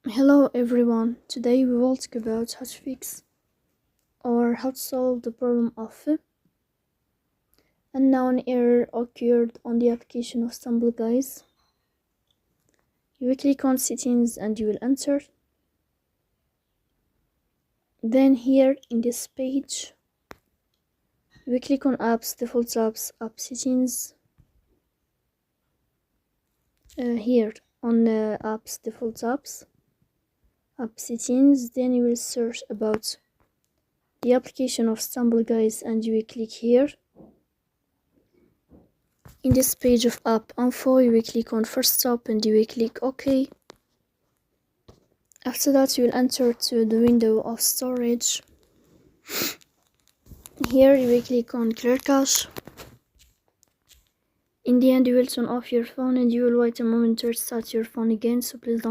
Hello everyone, today we will talk about how to fix or how to solve the problem of unknown error occurred on the application of Stumble Guys. You will click on settings and you will enter. Then here in this page, you will click on apps, default apps, app settings. Here on apps, default apps, app settings, then you will search about the application of Stumble Guys and you will click here. In this page of app info, you will click on first stop and you will click OK. After that, you will enter to the window of storage. Here you will click on clear cache. In the end, you will turn off your phone and you will wait a moment to restart your phone again, so please don't